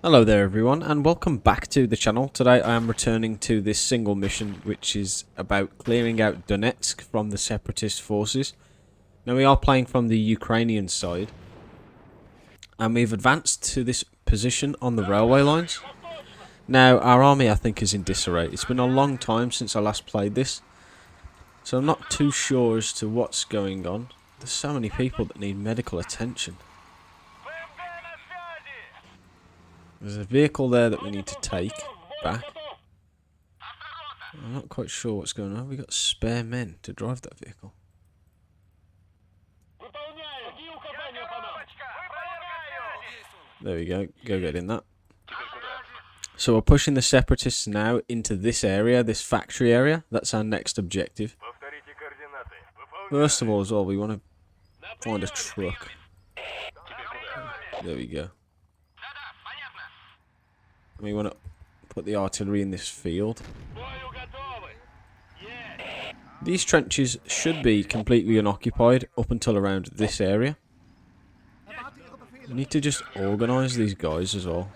Hello there everyone, and welcome back to the channel. Today I am returning to this single mission which is about clearing out Donetsk from the separatist forces. Now we are playing from the Ukrainian side, and we've advanced to this position on the railway lines. Now our army I think is in disarray. It's been a long time since I last played this, so I'm not too sure as to what's going on. There's so many people that need medical attention. There's a vehicle there that we need to take back. I'm not quite sure what's going on. We got spare men to drive that vehicle. There we go. Go get in that. So we're pushing the separatists now into this area, this factory area. That's our next objective. First of all as well, we want to find a truck. There we go. We want to put the artillery in this field. These trenches should be completely unoccupied up until around this area. We need to just organise these guys as well.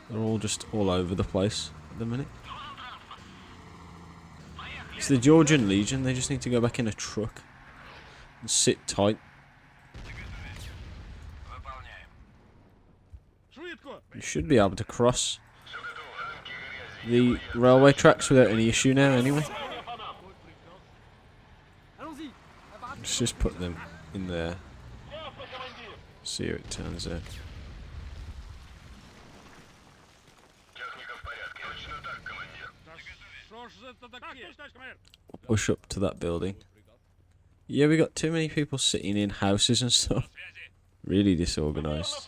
They're all just all over the place at the minute. It's the Georgian Legion. They just need to go back in a truck and sit tight. You should be able to cross the railway tracks without any issue now anyway. Let's just put them in there. See how it turns out. Push up to that building. Yeah, we got too many people sitting in houses and stuff. Really disorganised.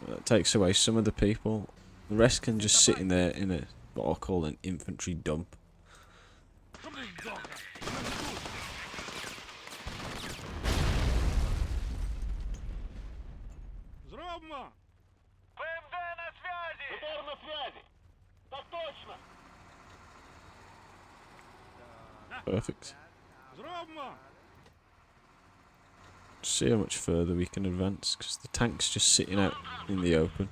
That takes away some of the people. The rest can just sit in there in a what I'll call an infantry dump. Perfect. See how much further we can advance, because the tank's just sitting out in the open.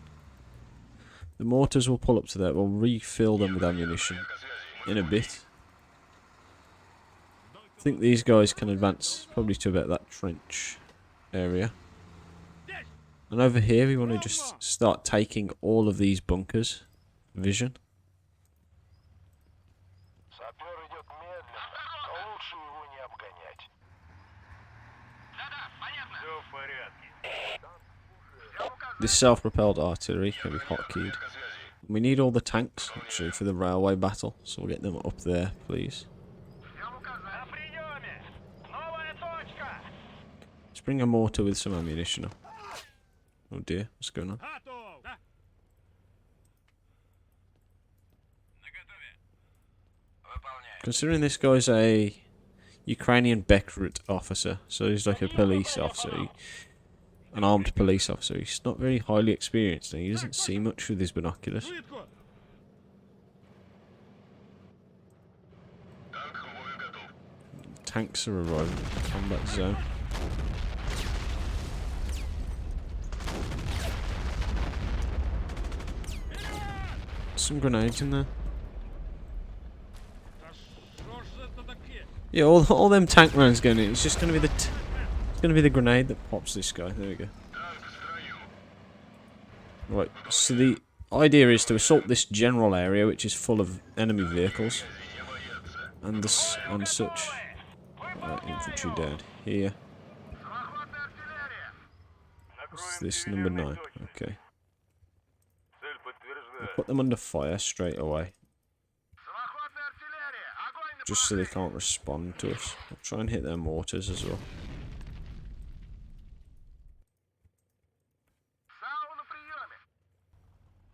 The mortars will pull up to there. We'll refill them with ammunition in a bit. I think these guys can advance probably to about that trench area. And over here we want to just start taking all of these bunkers. Vision. This self-propelled artillery can be hotkeyed. We need all the tanks actually for the railway battle, so we'll get them up there, please. Let's bring a mortar with some ammunition up. Oh dear, what's going on? Considering this guy's a Ukrainian Bekrut officer, so he's like a police officer. An armed police officer. He's not very highly experienced and he doesn't see much with his binoculars. Tanks are arriving in the combat zone. Some grenades in there. Yeah, all them tank rounds going in. It's just going to be the grenade that pops this guy. There we go. Right, so the idea is to assault this general area, which is full of enemy vehicles, and such. Infantry down here. What's this? Number 9. Okay. We'll put them under fire straight away, just so they can't respond to us. I'll try and hit their mortars as well.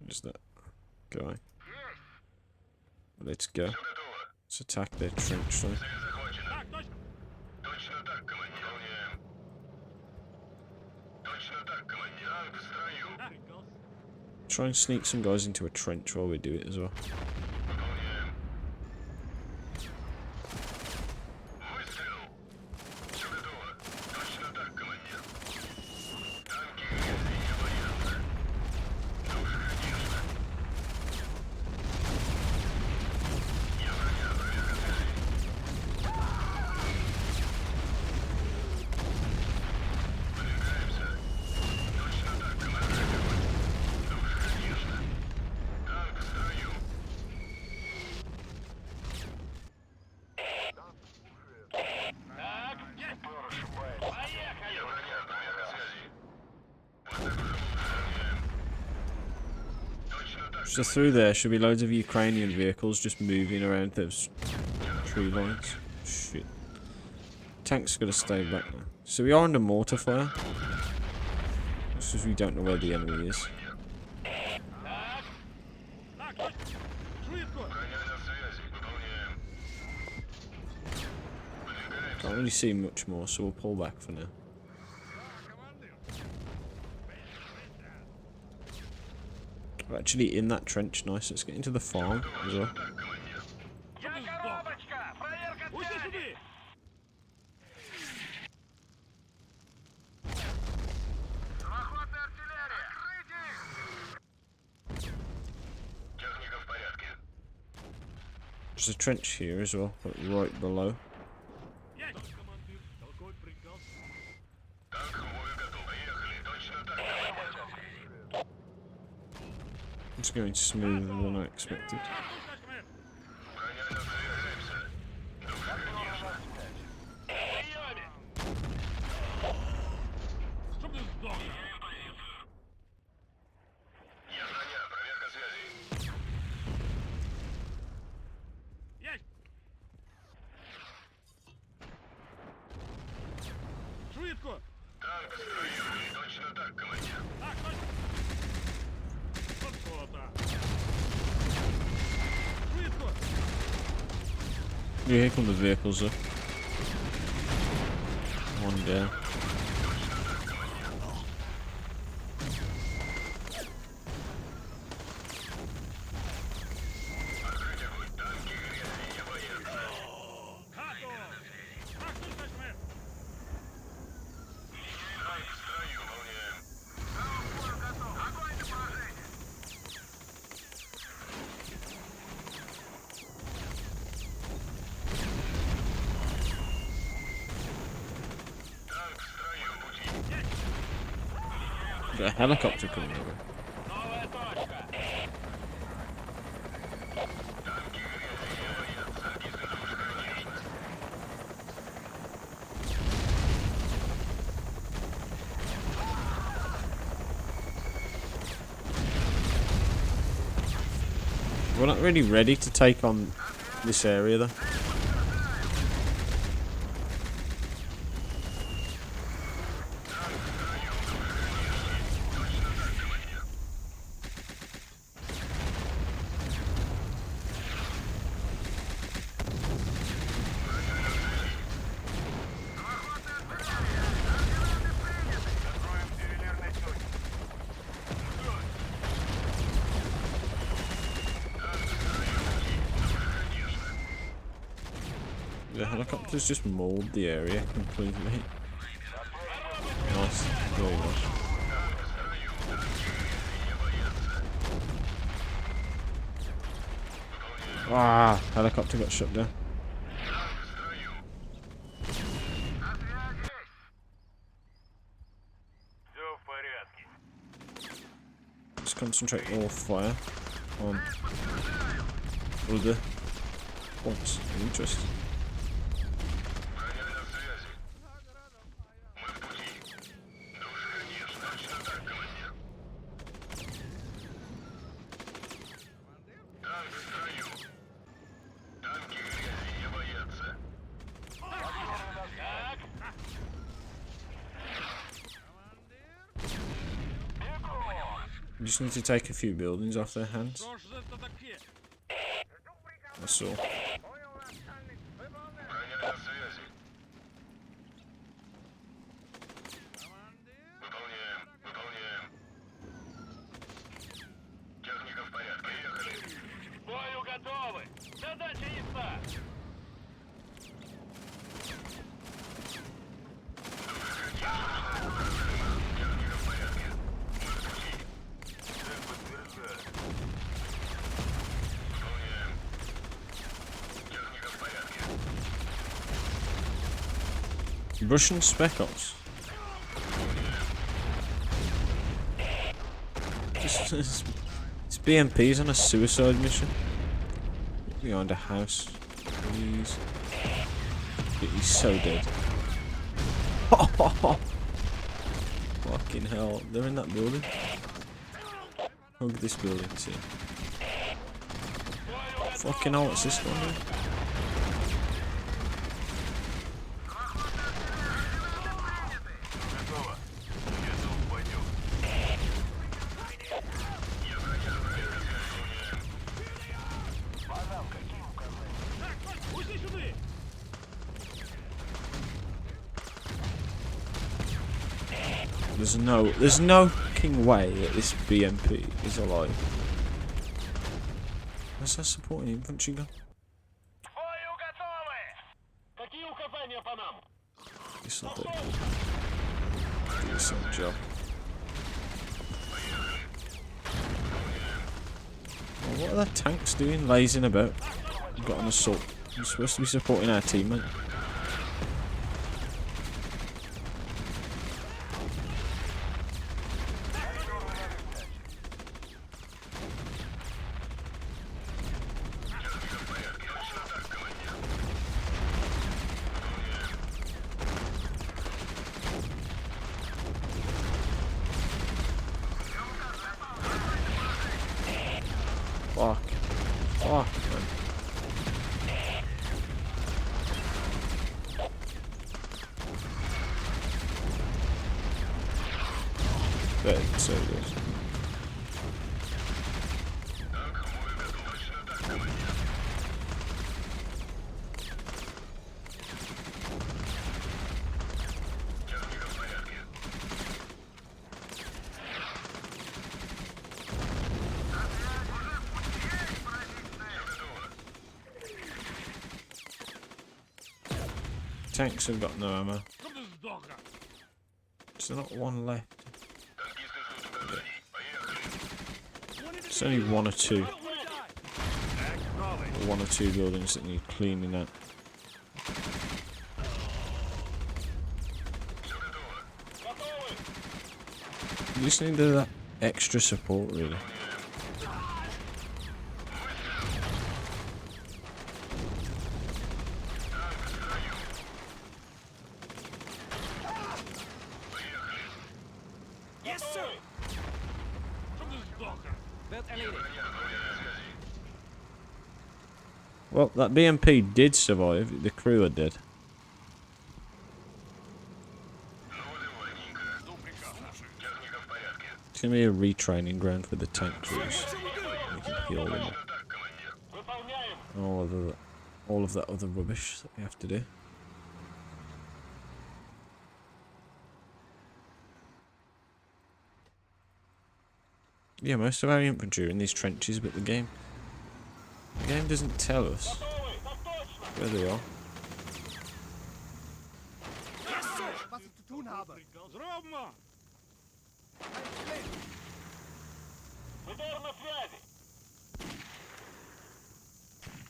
Is that going? Let's go. Let's attack their trench line. Try and sneak some guys into a trench while we do it as well. So through there should be loads of Ukrainian vehicles just moving around those tree lines. Shit. Tank's gotta stay back now. So we are under mortar fire. Just because we don't know where the enemy is. Can't really see much more, so we'll pull back for now. We're actually in that trench. Nice. Let's get into the farm as well. There's a trench here as well, but right below. It's going smoother than I expected. Yeah, here come the vehicles up. One down. Got a helicopter coming over. We're not really ready to take on this area though. The helicopters just mauled the area completely. Nice, very nice. Ah, helicopter got shut down. Let's concentrate all fire on other points of interest. We just need to take a few buildings off their hands. That's all. Russian Spec Ops. It's BMP's on a suicide mission. Behind a house. Please. He's so dead. Fucking hell. They're in that building. Hug this building too. Fucking hell, what's this one doing? There's no fucking way that this BMP is alive. Where's that supporting infantry gun? This will do some job. Oh, what are the tanks doing? Lazing about. We've got an assault. We're supposed to be supporting our teammate. Fuck. Fuck, man. There, so it is. Tanks have got no ammo. There's not one left. Yeah. It's only one or two. Or one or two buildings that need cleaning out. You just need that extra support, really. Well, that BMP did survive. The crew are dead. It's going to be a retraining ground for the tank crews. We can heal them up. All of that other rubbish that we have to do. Yeah, most of our infantry are in these trenches, but the game doesn't tell us where they are.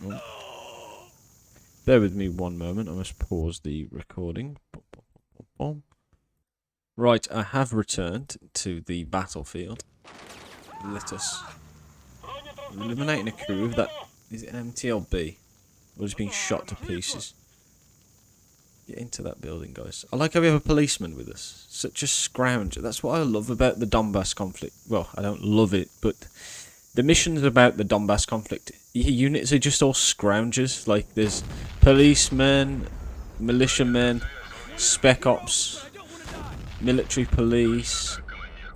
Oh. Bear with me one moment, I must pause the recording. Right, I have returned to the battlefield. Let us eliminating a crew that is it an MTLB or is being shot to pieces. Get into that building, guys. I like how we have a policeman with us. Such a scrounger. That's what I love about the Donbass conflict. Well, I don't love it, but the missions about the Donbass conflict, units are just all scroungers. Like there's policemen, militiamen, spec ops, military police,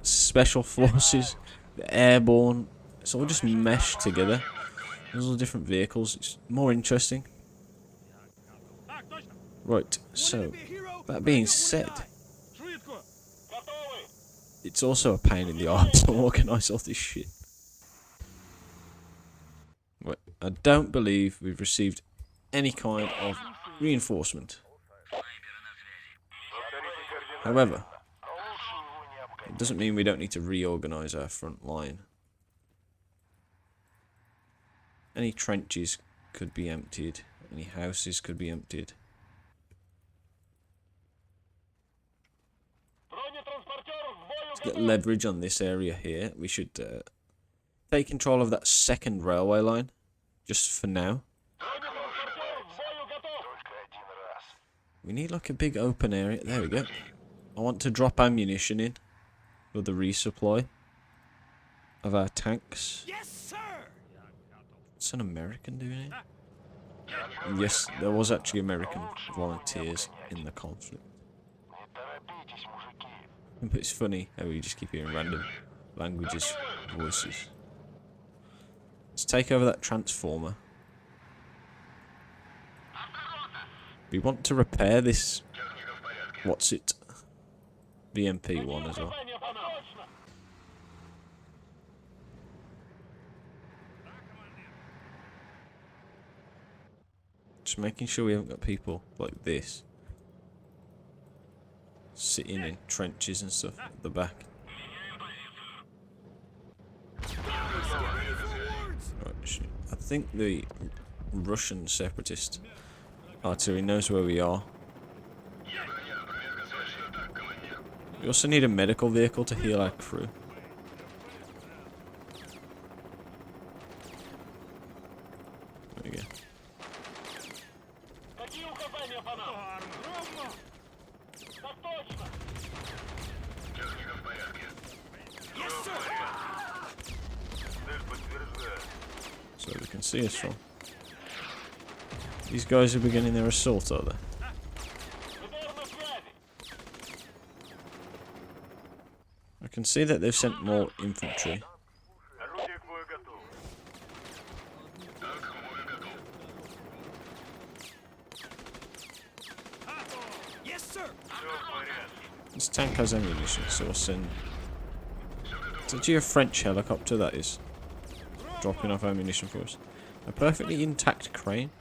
special forces, the airborne. It's all just meshed together. There's all different vehicles. It's more interesting. Right, so that being said, it's also a pain in the arse to organise all this shit. Right, I don't believe we've received any kind of reinforcement. However, it doesn't mean we don't need to reorganise our front line. Any trenches could be emptied. Any houses could be emptied. To get leverage on this area here, we should take control of that second railway line. Just for now. We need like a big open area. There we go. I want to drop ammunition in for the resupply of our tanks. Yes, sir. It's an American doing it. And yes, there was actually American volunteers in the conflict. But it's funny how we just keep hearing random languages, voices. Let's take over that transformer. We want to repair this. What's it? VMP1 as well. Just making sure we haven't got people like this sitting in trenches and stuff at the back. Right, I think the Russian separatist artillery knows where we are. We also need a medical vehicle to heal our crew. There we go. So they can see us from. These guys are beginning their assault, are they? I can see that they've sent more infantry. Yes, sir. This tank has ammunition, so I'll send... It's actually a French helicopter that is dropping off ammunition for us. A perfectly intact crane.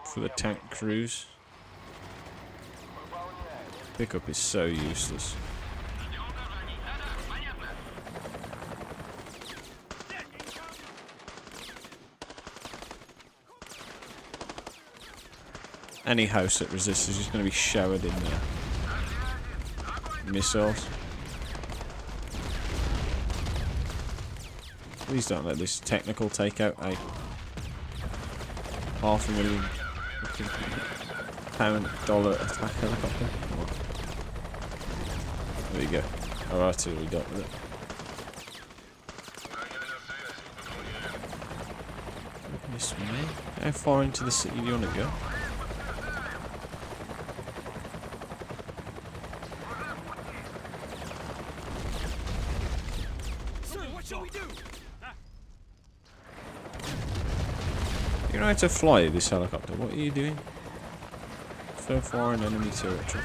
For the tank crews. Pickup is so useless. Any house that resists is just going to be showered in missiles. Please don't let this technical take out a $500,000 attack helicopter. There you go. Alright, we got with it. This way. How far into the city do you want to go? You know how to fly this helicopter? What are you doing? So far in enemy territory.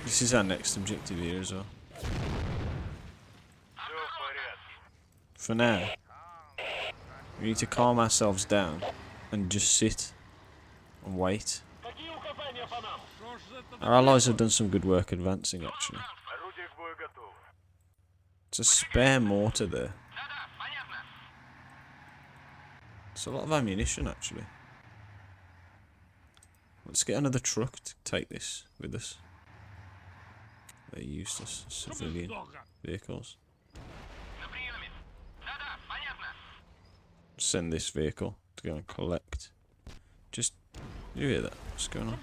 This is our next objective here as well. For now, we need to calm ourselves down and just sit and wait. Our allies have done some good work advancing, actually. It's a spare mortar there. It's a lot of ammunition, actually. Let's get another truck to take this with us. They're useless civilian vehicles. Send this vehicle to go and collect. Just, you hear that? What's going on?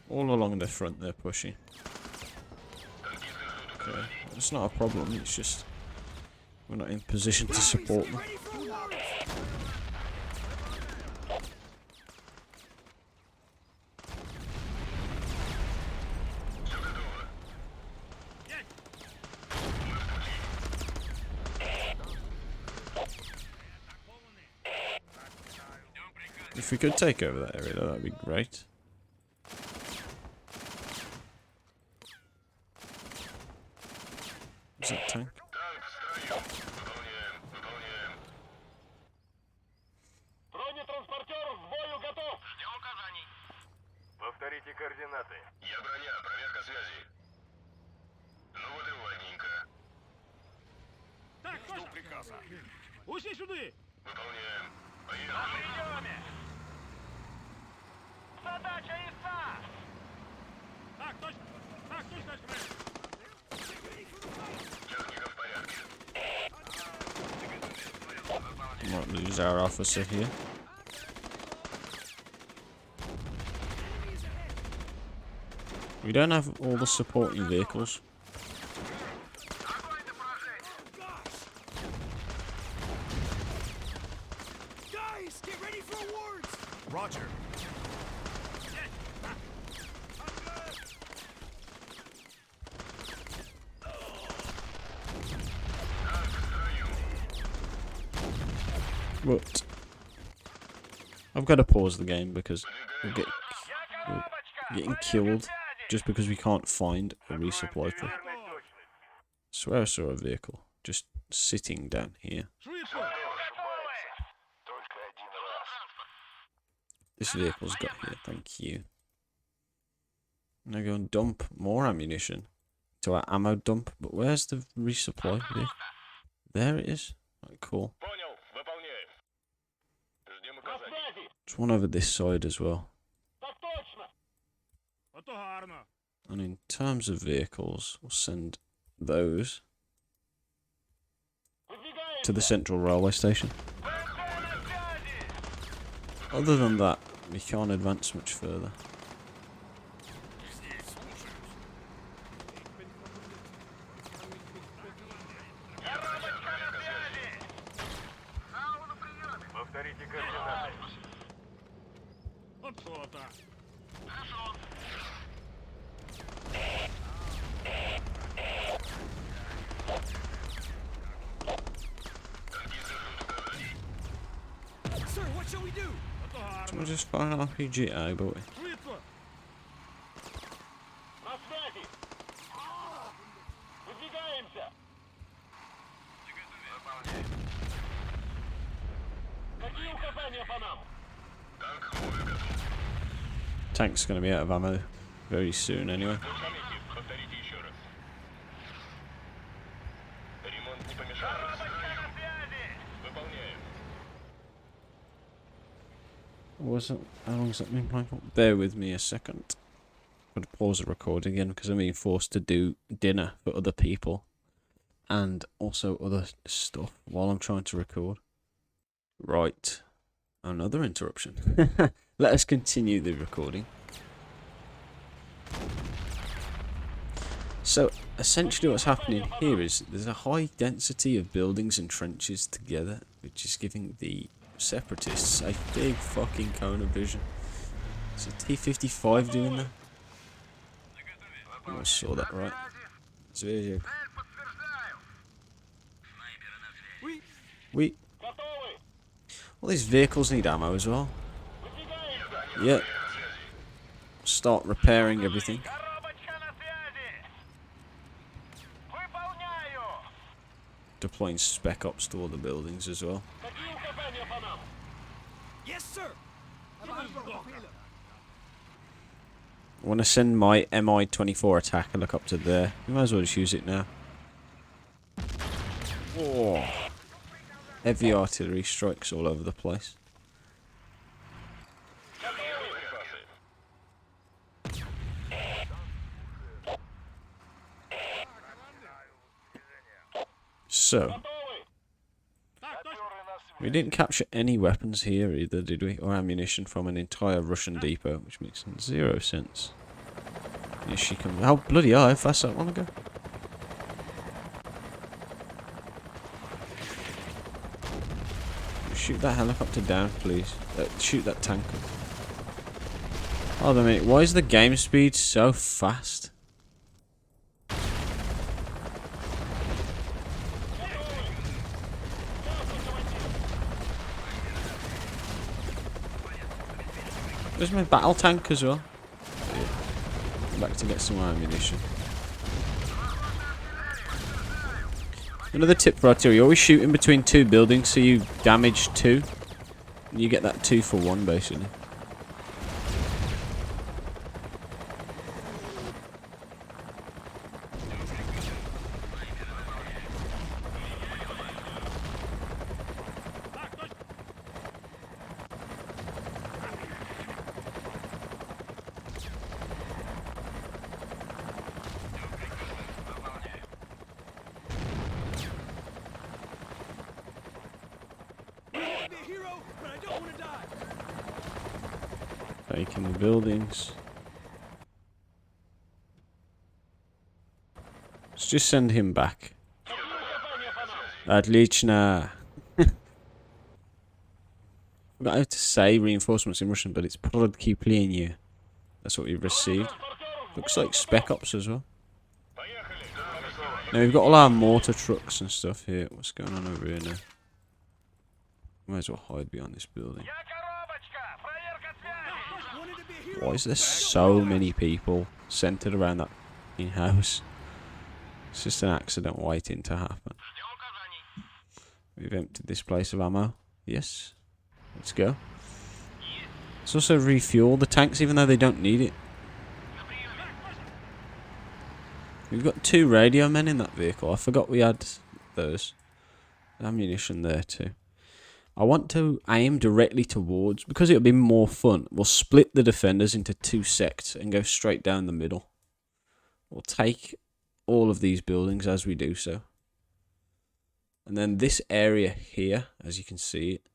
All along the front they're pushing. Okay, it's not a problem, it's just we're not in position to support them. If we could take over that area, though, that'd be great. Is that tank? Повторите координаты. Я броня, проверка связи. Ну вот и ладненько. Так, жду приказа. Усі сюди. Выполняем. Поехали. Might lose our officer here. We don't have all the supporting vehicles. Guys, get ready for awards! Roger. But I've got to pause the game because we're getting killed just because we can't find a resupply truck. I swear I saw a vehicle just sitting down here. This vehicle's got here, thank you. Now go and dump more ammunition to our ammo dump. But where's the resupply vehicle? There it is. Right, cool. There's one over this side as well. And in terms of vehicles, we'll send those to the central railway station. Other than that, we can't advance much further. Sir, what shall we do? We'll just find an RPG at boy. Tank's gonna be out of ammo very soon anyway. How long has that been playing for? Bear with me a second. I'm going to pause the recording again because I'm being forced to do dinner for other people and also other stuff while I'm trying to record. Right. Another interruption. Let us continue the recording. So, essentially what's happening here is there's a high density of buildings and trenches together, which is giving the separatists a big fucking cone of vision. Is a T-55 doing that? I saw that right. So here you go. All these vehicles need ammo as well. Yep. Start repairing everything. Deploying spec ops to all the buildings as well. Yes, sir! I want to send my Mi-24 attack helicopter there. You might as well just use it now. Oh. Heavy artillery strikes all over the place. So, we didn't capture any weapons here either, did we? Or ammunition from an entire Russian depot, which makes 0 sense. Here she comes. Oh, bloody hell, how fast that one go? Shoot that helicopter down, please. Shoot that tank. Hold on a minute, why is the game speed so fast? Where's my battle tank as well? Back to get some more ammunition. Another tip for artillery, always shoot in between two buildings so you damage two. And you get that 2 for 1 basically. Don't wanna die. Taking the buildings. Let's just send him back. Отлично. I forgot how to say reinforcements in Russian, but it's подкрепление. That's what we've received. Looks like Spec Ops as well. Now we've got all our mortar trucks and stuff here. What's going on over here now? Might as well hide behind this building. Wanted to be a hero. Why is there so many people centered around that fucking house? It's just an accident waiting to happen. We've emptied this place of ammo. Yes. Let's go. Let's also refuel the tanks even though they don't need it. We've got 2 radio men in that vehicle. I forgot we had those. Ammunition there too. I want to aim directly towards, because it'll be more fun, we'll split the defenders into 2 sects and go straight down the middle. We'll take all of these buildings as we do so. And then this area here, as you can see it,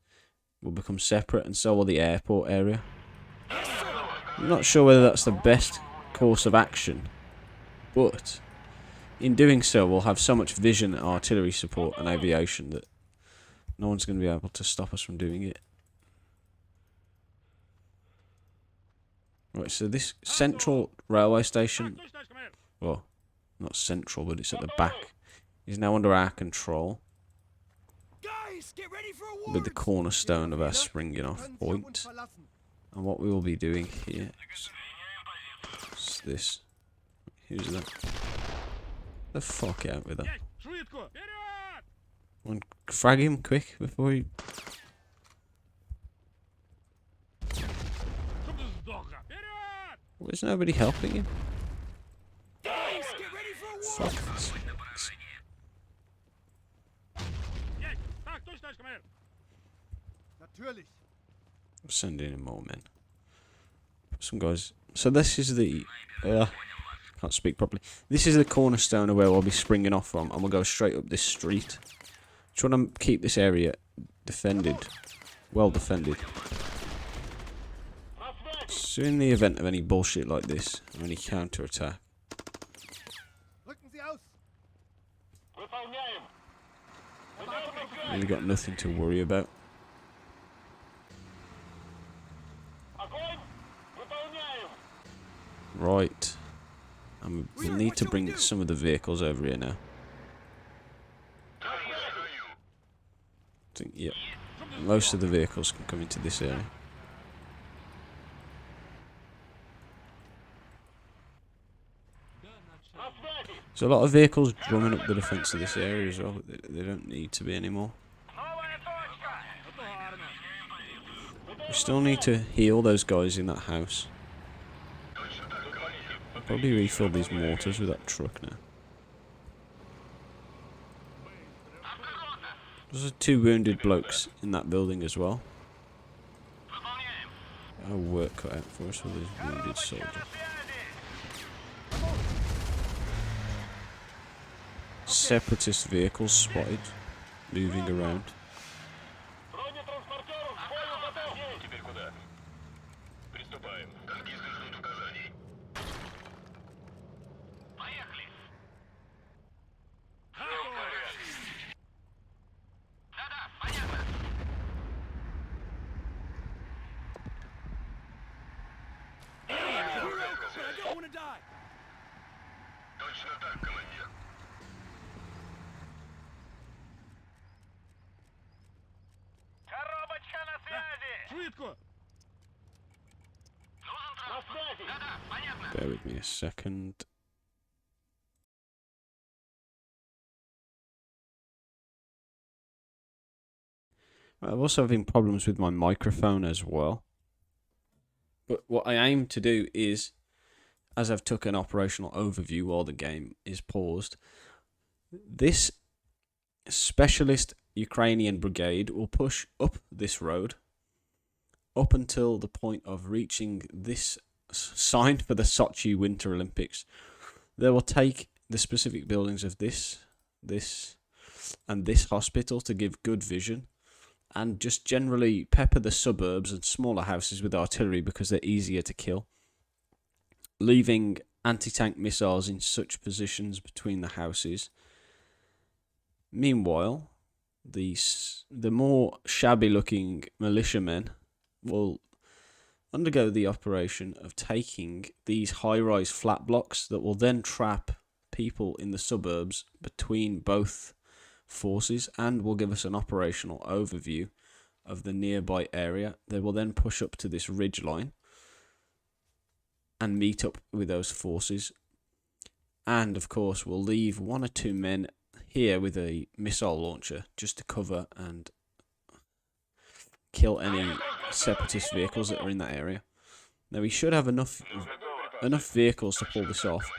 will become separate, and so will the airport area. I'm not sure whether that's the best course of action, but in doing so we'll have so much vision, artillery support and aviation that no one's going to be able to stop us from doing it. Right, so this central railway station, well, not central, but it's at the back, is now under our control, Guys, get ready for awards. with the cornerstone of our springing off point. And what we will be doing here is this. Who's that? The fuck out with that. One, frag him quick before he... Where's nobody helping him? Guys, get ready for awards. Fuck this. I'm sending in more men. Some guys. So this is the... can't speak properly. This is the cornerstone of where we'll be springing off from, and we'll go straight up this street. Just want to keep this area defended. Well defended. So in the event of any bullshit like this, or any counter-attack, really got nothing to worry about. Right. And we'll need to bring some of the vehicles over here now. I think, yeah. Most of the vehicles can come into this area. There's a lot of vehicles drumming up the defense of this area as well, but they don't need to be anymore. We still need to heal those guys in that house. I'll probably refill these mortars with that truck now. There's 2 wounded blokes in that building as well. Our work cut out for us with these wounded soldiers. Separatist vehicles spotted, moving around. I don't wanna die. Точно так, командир. Коробочка на связи! Швидко. На связи! Да-да, понятно. Bear with me a second. I'm also having problems with my microphone as well. But what I aim to do is, as I've took an operational overview while the game is paused, this specialist Ukrainian brigade will push up this road up until the point of reaching this sign for the Sochi Winter Olympics. They will take the specific buildings of this, and this hospital to give good vision, and just generally pepper the suburbs and smaller houses with artillery because they're easier to kill, leaving anti-tank missiles in such positions between the houses. Meanwhile, the more shabby-looking militiamen will undergo the operation of taking these high-rise flat blocks that will then trap people in the suburbs between both forces and will give us an operational overview of the nearby area. They will then push up to this ridge line and meet up with those forces, and of course we'll leave 1 or 2 men here with a missile launcher just to cover and kill any separatist vehicles that are in that area. Now we should have enough vehicles to pull this off.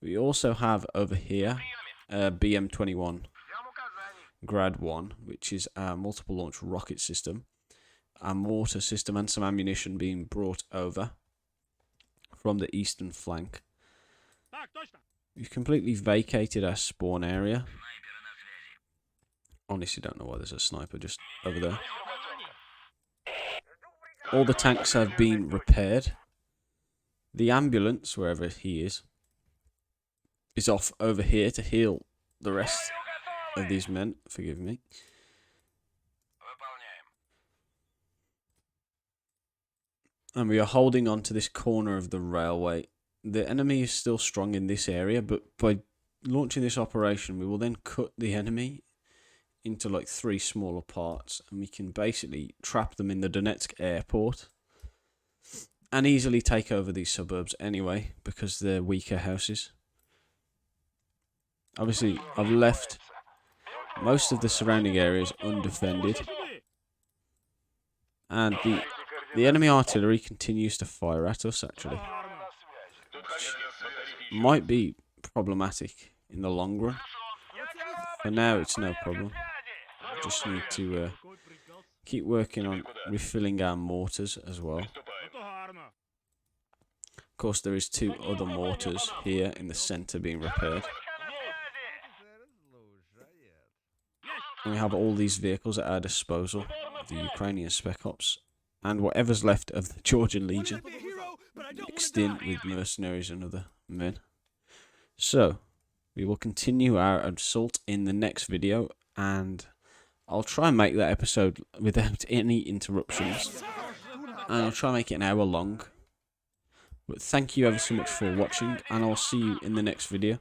We also have over here BM-21 Grad 1, which is a multiple launch rocket system, a mortar system and some ammunition being brought over from the eastern flank. We've completely vacated our spawn area. Honestly don't know why there's a sniper just over there. All the tanks have been repaired. The ambulance, wherever he is off over here to heal the rest of these men. Forgive me. And we are holding on to this corner of the railway. The enemy is still strong in this area, but by launching this operation, we will then cut the enemy into like 3 smaller parts, and we can basically trap them in the Donetsk airport and easily take over these suburbs anyway, because they're weaker houses. Obviously, I've left most of the surrounding areas undefended, and the enemy artillery continues to fire at us, actually. Which might be problematic in the long run. For now, it's no problem. Just need to keep working on refilling our mortars as well. Of course, there is 2 other mortars here in the centre being repaired. And we have all these vehicles at our disposal, the Ukrainian Spec Ops, and whatever's left of the Georgian Legion, mixed in with mercenaries and other men. So, we will continue our assault in the next video, and I'll try and make that episode without any interruptions, and I'll try and make it an hour long. But thank you ever so much for watching, and I'll see you in the next video.